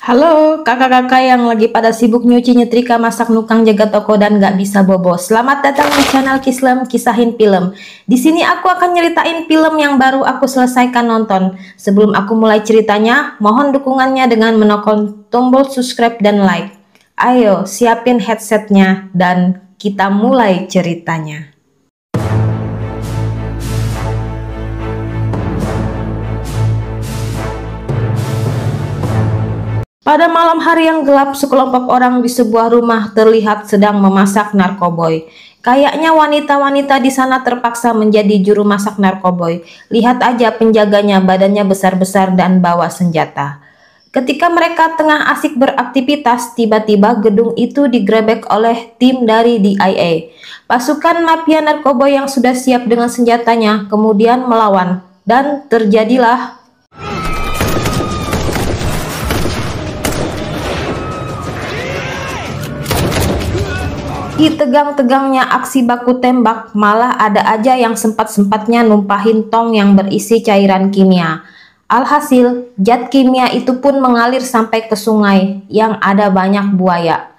Halo kakak-kakak yang lagi pada sibuk nyuci, nyetrika, masak, nukang, jaga toko dan gak bisa bobo. Selamat datang di channel Kislem Kisahin Film. Di sini aku akan nyeritain film yang baru aku selesaikan nonton. Sebelum aku mulai ceritanya, mohon dukungannya dengan menekan tombol subscribe dan like. Ayo siapin headsetnya dan kita mulai ceritanya. Pada malam hari yang gelap, sekelompok orang di sebuah rumah terlihat sedang memasak narkoboy. Kayaknya wanita-wanita di sana terpaksa menjadi juru masak narkoboy. Lihat aja penjaganya, badannya besar-besar dan bawa senjata. Ketika mereka tengah asik beraktivitas, tiba-tiba gedung itu digerebek oleh tim dari DIA. Pasukan mafia narkoboy yang sudah siap dengan senjatanya kemudian melawan, dan terjadilah di tegang-tegangnya aksi baku tembak. Malah ada aja yang sempat-sempatnya numpahin tong yang berisi cairan kimia. Alhasil, zat kimia itu pun mengalir sampai ke sungai yang ada banyak buaya.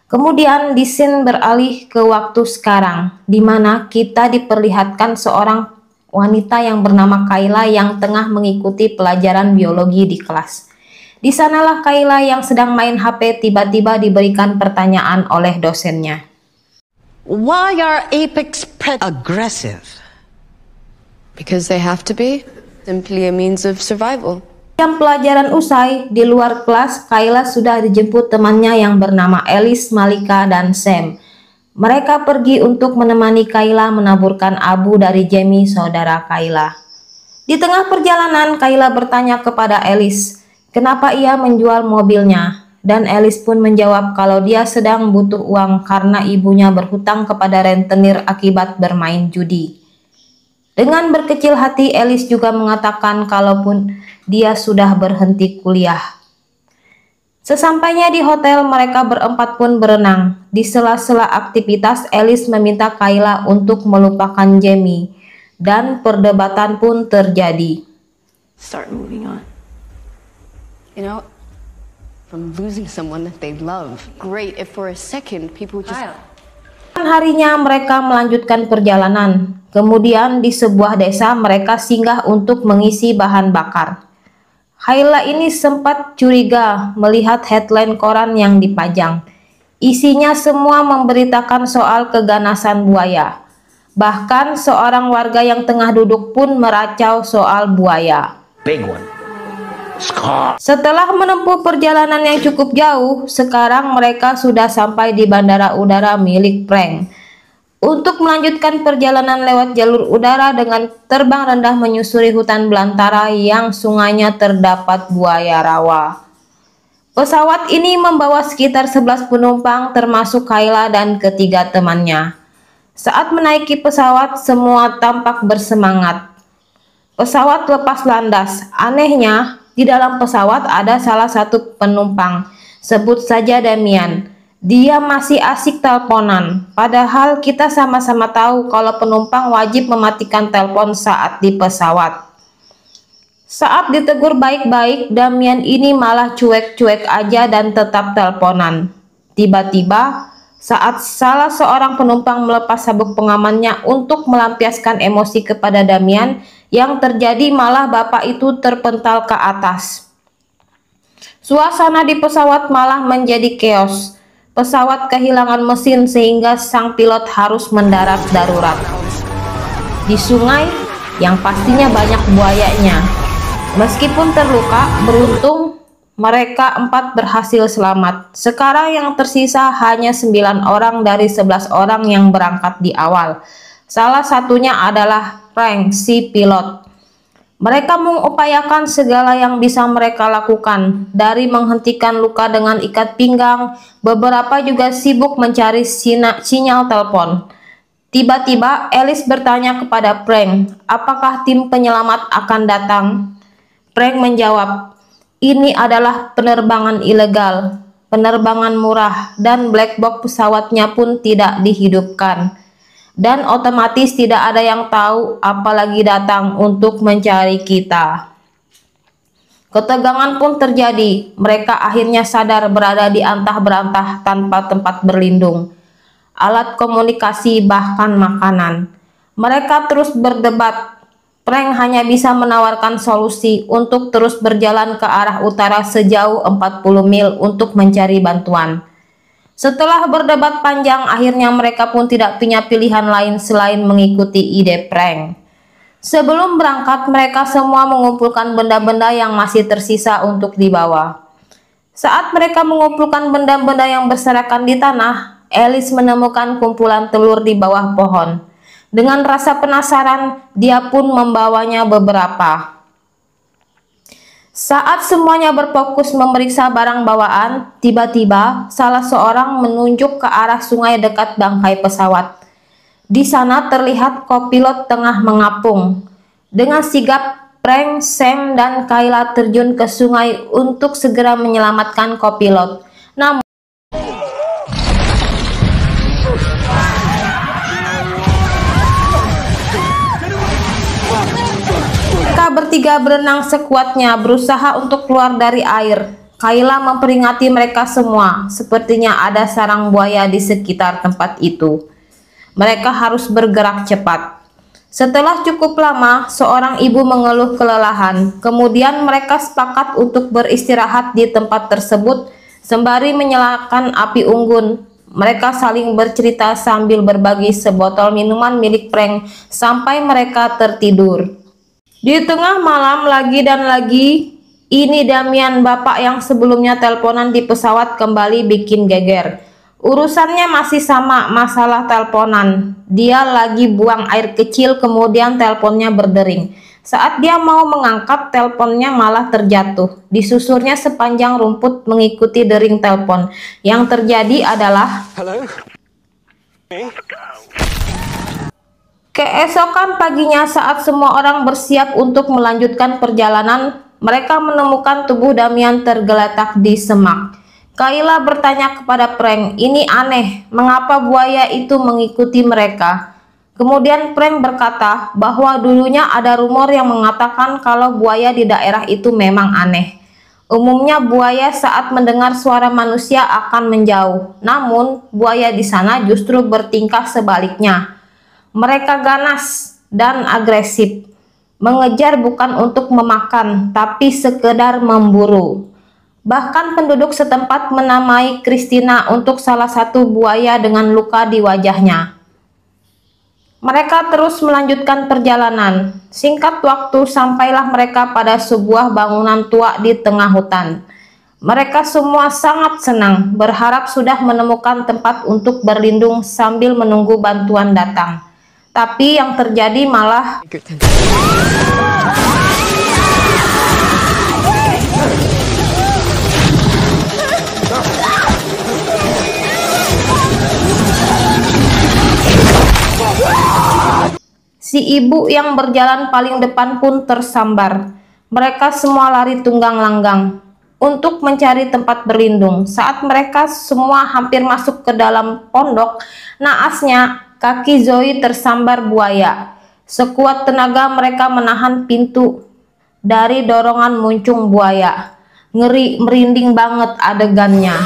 Kemudian di scene beralih ke waktu sekarang, di mana kita diperlihatkan seorang wanita yang bernama Kayla yang tengah mengikuti pelajaran biologi di kelas. Di sanalah Kayla yang sedang main HP tiba-tiba diberikan pertanyaan oleh dosennya. Why are apex predators aggressive? Because they have to be. Simply a means of survival. Jam pelajaran usai, di luar kelas, Kayla sudah dijemput temannya yang bernama Alice, Malika, dan Sam. Mereka pergi untuk menemani Kayla menaburkan abu dari Jamie, saudara Kayla. Di tengah perjalanan, Kayla bertanya kepada Alice, kenapa ia menjual mobilnya? Dan Alice pun menjawab kalau dia sedang butuh uang karena ibunya berhutang kepada rentenir akibat bermain judi. Dengan berkecil hati, Alice juga mengatakan kalaupun dia sudah berhenti kuliah. Sesampainya di hotel, mereka berempat pun berenang. Di sela-sela aktivitas, Alice meminta Kayla untuk melupakan Jamie, dan perdebatan pun terjadi. Start moving on. You know, from losing someone that they love. Great if for a second people just... Harinya mereka melanjutkan perjalanan. Kemudian di sebuah desa mereka singgah untuk mengisi bahan bakar. Kayla ini sempat curiga melihat headline koran yang dipajang. Isinya semua memberitakan soal keganasan buaya. Bahkan seorang warga yang tengah duduk pun meracau soal buaya. Big one. Setelah menempuh perjalanan yang cukup jauh, sekarang mereka sudah sampai di bandara udara milik Frank. Untuk melanjutkan perjalanan lewat jalur udara dengan terbang rendah menyusuri hutan belantara yang sungainya terdapat buaya rawa. Pesawat ini membawa sekitar 11 penumpang termasuk Kayla dan ketiga temannya. Saat menaiki pesawat, semua tampak bersemangat. Pesawat lepas landas. Anehnya, di dalam pesawat ada salah satu penumpang, sebut saja Damian. Dia masih asik teleponan, padahal kita sama-sama tahu kalau penumpang wajib mematikan telepon saat di pesawat. Saat ditegur baik-baik, Damian ini malah cuek-cuek aja dan tetap teleponan. Tiba-tiba, saat salah seorang penumpang melepas sabuk pengamannya untuk melampiaskan emosi kepada Damian, yang terjadi malah bapak itu terpental ke atas. Suasana di pesawat malah menjadi chaos. Pesawat kehilangan mesin sehingga sang pilot harus mendarat darurat di sungai yang pastinya banyak buayanya. Meskipun terluka, beruntung mereka 4 berhasil selamat. Sekarang yang tersisa hanya 9 orang dari 11 orang yang berangkat di awal. Salah satunya adalah Frank, si pilot. Mereka mengupayakan segala yang bisa mereka lakukan, dari menghentikan luka dengan ikat pinggang, beberapa juga sibuk mencari sinyal telepon. Tiba-tiba Alice bertanya kepada Frank, apakah tim penyelamat akan datang? Frank menjawab, ini adalah penerbangan ilegal, penerbangan murah, dan black box pesawatnya pun tidak dihidupkan. Dan otomatis tidak ada yang tahu apalagi datang untuk mencari kita. Ketegangan pun terjadi. Mereka akhirnya sadar berada di antah-berantah tanpa tempat berlindung, alat komunikasi, bahkan makanan. Mereka terus berdebat. Frank hanya bisa menawarkan solusi untuk terus berjalan ke arah utara sejauh 40 mil untuk mencari bantuan. Setelah berdebat panjang, akhirnya mereka pun tidak punya pilihan lain selain mengikuti ide Frank. Sebelum berangkat, mereka semua mengumpulkan benda-benda yang masih tersisa untuk dibawa. Saat mereka mengumpulkan benda-benda yang berserakan di tanah, Alice menemukan kumpulan telur di bawah pohon. Dengan rasa penasaran, dia pun membawanya beberapa. Saat semuanya berfokus memeriksa barang bawaan, tiba-tiba salah seorang menunjuk ke arah sungai dekat bangkai pesawat. Di sana terlihat kopilot tengah mengapung. Dengan sigap, Frank, Sam, dan Kayla terjun ke sungai untuk segera menyelamatkan kopilot. Namun mereka bertiga berenang sekuatnya berusaha untuk keluar dari air. Kayla memperingati mereka semua. Sepertinya ada sarang buaya di sekitar tempat itu. Mereka harus bergerak cepat. Setelah cukup lama, seorang ibu mengeluh kelelahan. Kemudian mereka sepakat untuk beristirahat di tempat tersebut sembari menyalakan api unggun. Mereka saling bercerita sambil berbagi sebotol minuman milik Frank sampai mereka tertidur. Di tengah malam lagi dan lagi, ini Damian, bapak yang sebelumnya teleponan di pesawat, kembali bikin geger. Urusannya masih sama, masalah teleponan. Dia lagi buang air kecil, kemudian teleponnya berdering. Saat dia mau mengangkat, teleponnya malah terjatuh. Disusurnya sepanjang rumput mengikuti dering telepon. Yang terjadi adalah... Halo? Keesokan paginya, saat semua orang bersiap untuk melanjutkan perjalanan, mereka menemukan tubuh Damian tergeletak di semak. Kayla bertanya kepada Frank, "Ini aneh, mengapa buaya itu mengikuti mereka?" Kemudian Frank berkata bahwa dulunya ada rumor yang mengatakan kalau buaya di daerah itu memang aneh. Umumnya buaya saat mendengar suara manusia akan menjauh, namun buaya di sana justru bertingkah sebaliknya. Mereka ganas dan agresif, mengejar bukan untuk memakan, tapi sekedar memburu. Bahkan penduduk setempat menamai Christina untuk salah satu buaya dengan luka di wajahnya. Mereka terus melanjutkan perjalanan. Singkat waktu, sampailah mereka pada sebuah bangunan tua di tengah hutan. Mereka semua sangat senang, berharap sudah menemukan tempat untuk berlindung sambil menunggu bantuan datang. Tapi yang terjadi malah si ibu yang berjalan paling depan pun tersambar. Mereka semua lari tunggang langgang untuk mencari tempat berlindung. Saat mereka semua hampir masuk ke dalam pondok, naasnya kaki Zoe tersambar buaya. Sekuat tenaga mereka menahan pintu dari dorongan muncung buaya. Ngeri, merinding banget adegannya.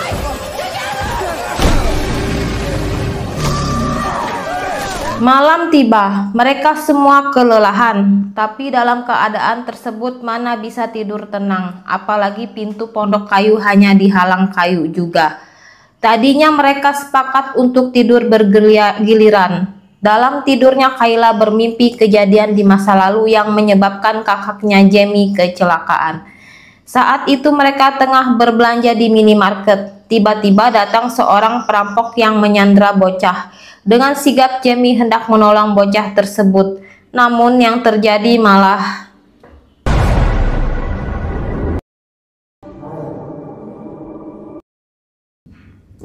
Malam tiba, mereka semua kelelahan, tapi dalam keadaan tersebut mana bisa tidur tenang, apalagi pintu pondok kayu hanya dihalang kayu juga. Tadinya mereka sepakat untuk tidur bergiliran. Dalam tidurnya Kayla bermimpi kejadian di masa lalu yang menyebabkan kakaknya Jamie kecelakaan. Saat itu mereka tengah berbelanja di minimarket. Tiba-tiba datang seorang perampok yang menyandra bocah. Dengan sigap Jamie hendak menolong bocah tersebut. Namun yang terjadi malah...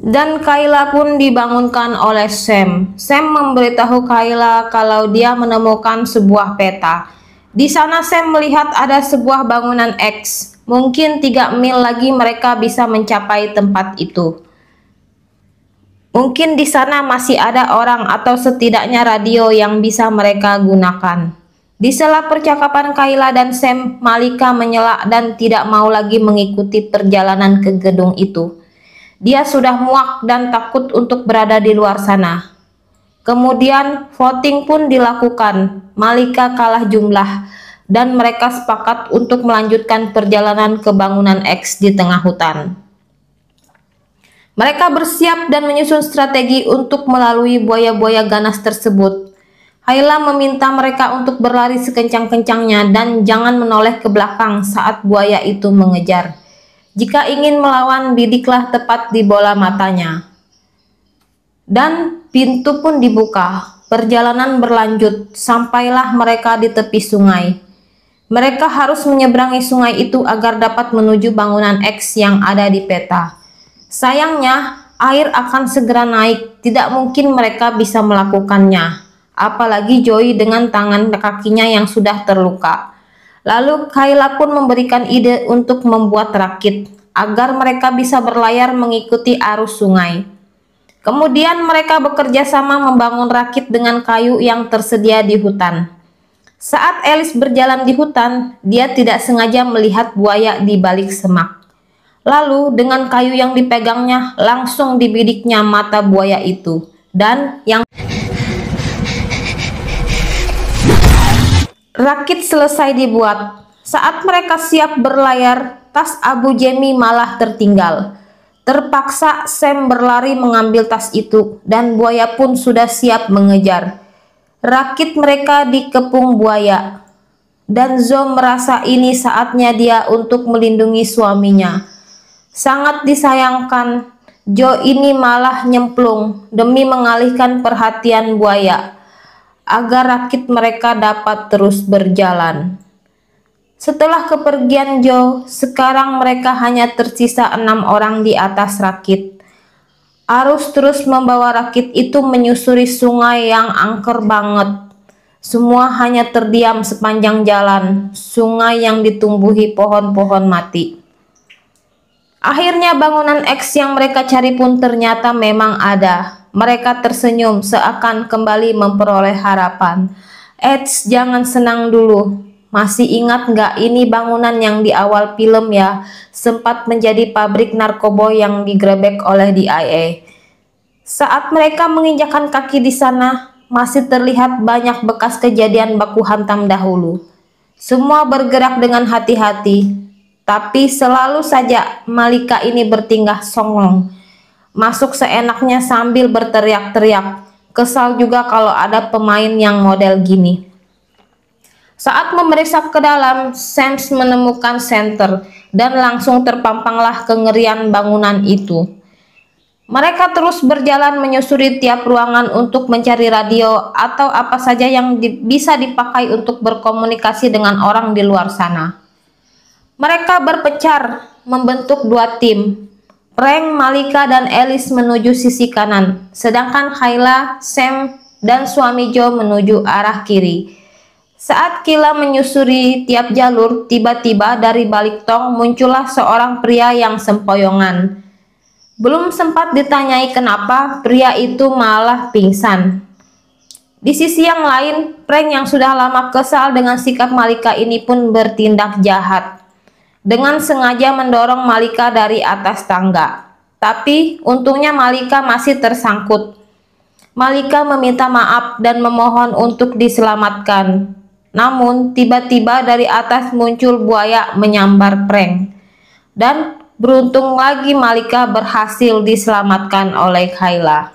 Dan Kayla pun dibangunkan oleh Sam. Sam memberitahu Kayla kalau dia menemukan sebuah peta. Di sana Sam melihat ada sebuah bangunan X. Mungkin 3 mil lagi mereka bisa mencapai tempat itu. Mungkin di sana masih ada orang atau setidaknya radio yang bisa mereka gunakan. Di sela percakapan Kayla dan Sam, Malika menyela dan tidak mau lagi mengikuti perjalanan ke gedung itu. Dia sudah muak dan takut untuk berada di luar sana. Kemudian voting pun dilakukan. Malika kalah jumlah dan mereka sepakat untuk melanjutkan perjalanan ke bangunan X di tengah hutan. Mereka bersiap dan menyusun strategi untuk melalui buaya-buaya ganas tersebut. Kayla meminta mereka untuk berlari sekencang-kencangnya dan jangan menoleh ke belakang saat buaya itu mengejar. Jika ingin melawan, bidiklah tepat di bola matanya. Dan pintu pun dibuka. Perjalanan berlanjut, sampailah mereka di tepi sungai. Mereka harus menyeberangi sungai itu agar dapat menuju bangunan X yang ada di peta. Sayangnya, air akan segera naik, tidak mungkin mereka bisa melakukannya. Apalagi Joey dengan tangan kakinya yang sudah terluka. Lalu Kayla pun memberikan ide untuk membuat rakit agar mereka bisa berlayar mengikuti arus sungai. Kemudian mereka bekerja sama membangun rakit dengan kayu yang tersedia di hutan. Saat Alice berjalan di hutan, dia tidak sengaja melihat buaya di balik semak. Lalu dengan kayu yang dipegangnya langsung dibidiknya mata buaya itu. Dan yang rakit selesai dibuat. Saat mereka siap berlayar, tas Abu Jamie malah tertinggal. Terpaksa Sam berlari mengambil tas itu dan buaya pun sudah siap mengejar. Rakit mereka dikepung buaya. Dan Zoe merasa ini saatnya dia untuk melindungi suaminya. Sangat disayangkan, Joe ini malah nyemplung demi mengalihkan perhatian buaya agar rakit mereka dapat terus berjalan. Setelah kepergian Joe, sekarang mereka hanya tersisa 6 orang di atas rakit. Arus terus membawa rakit itu menyusuri sungai yang angker banget. Semua hanya terdiam sepanjang jalan, sungai yang ditumbuhi pohon-pohon mati. Akhirnya bangunan X yang mereka cari pun ternyata memang ada. Mereka tersenyum seakan kembali memperoleh harapan. Eits, jangan senang dulu. Masih ingat nggak ini bangunan yang di awal film ya, sempat menjadi pabrik narkoba yang digerebek oleh DIA. Saat mereka menginjakkan kaki di sana, masih terlihat banyak bekas kejadian baku hantam dahulu. Semua bergerak dengan hati-hati, tapi selalu saja Malika ini bertingkah songong. Masuk seenaknya sambil berteriak-teriak. Kesal juga kalau ada pemain yang model gini. Saat memeriksa ke dalam, Sam menemukan senter dan langsung terpampanglah kengerian bangunan itu. Mereka terus berjalan menyusuri tiap ruangan untuk mencari radio atau apa saja yang bisa dipakai untuk berkomunikasi dengan orang di luar sana. Mereka berpencar membentuk 2 tim. Frank, Malika, dan Alice menuju sisi kanan, sedangkan Kayla, Sam, dan suami Joe menuju arah kiri. Saat Kayla menyusuri tiap jalur, tiba-tiba dari balik tong muncullah seorang pria yang sempoyongan. Belum sempat ditanyai kenapa, pria itu malah pingsan. Di sisi yang lain, Frank yang sudah lama kesal dengan sikap Malika ini pun bertindak jahat. Dengan sengaja mendorong Malika dari atas tangga. Tapi untungnya Malika masih tersangkut. Malika meminta maaf dan memohon untuk diselamatkan. Namun tiba-tiba dari atas muncul buaya menyambar Frank. Dan beruntung lagi Malika berhasil diselamatkan oleh Kayla.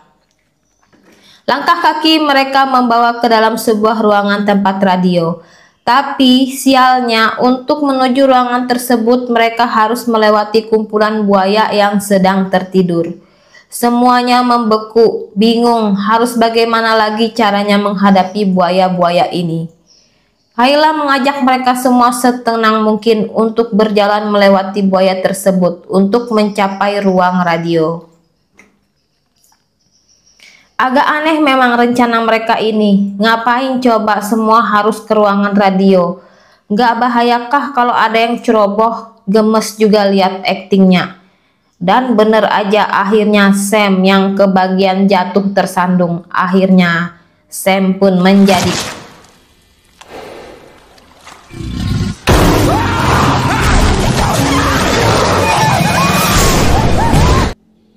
Langkah kaki mereka membawa ke dalam sebuah ruangan tempat radio. Tapi sialnya, untuk menuju ruangan tersebut mereka harus melewati kumpulan buaya yang sedang tertidur. Semuanya membeku, bingung harus bagaimana lagi caranya menghadapi buaya-buaya ini. Kayla mengajak mereka semua setenang mungkin untuk berjalan melewati buaya tersebut untuk mencapai ruang radio. Agak aneh memang rencana mereka ini. Ngapain coba semua harus ke ruangan radio? Gak bahayakah kalau ada yang ceroboh? Gemes juga lihat aktingnya. Dan bener aja akhirnya Sam yang kebagian jatuh tersandung. Akhirnya Sam pun menjadi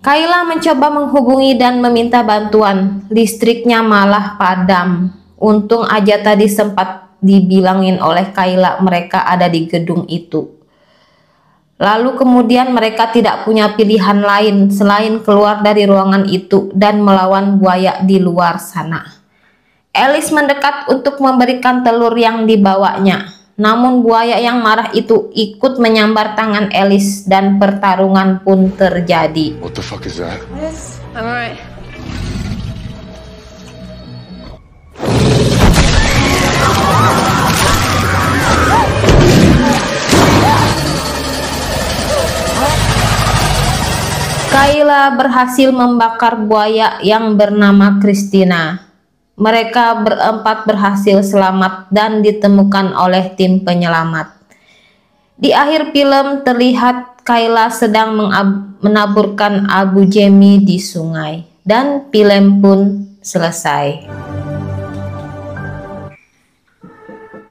Kayla mencoba menghubungi dan meminta bantuan. Listriknya malah padam. Untung aja tadi sempat dibilangin oleh Kayla mereka ada di gedung itu. Lalu kemudian mereka tidak punya pilihan lain selain keluar dari ruangan itu dan melawan buaya di luar sana. Alice mendekat untuk memberikan telur yang dibawanya. Namun buaya yang marah itu ikut menyambar tangan Alice dan pertarungan pun terjadi. What the fuck is that? I'm alright. Kayla berhasil membakar buaya yang bernama Christina. Mereka berempat berhasil selamat dan ditemukan oleh tim penyelamat. Di akhir film terlihat Kayla sedang menaburkan Abu Jamie di sungai dan film pun selesai.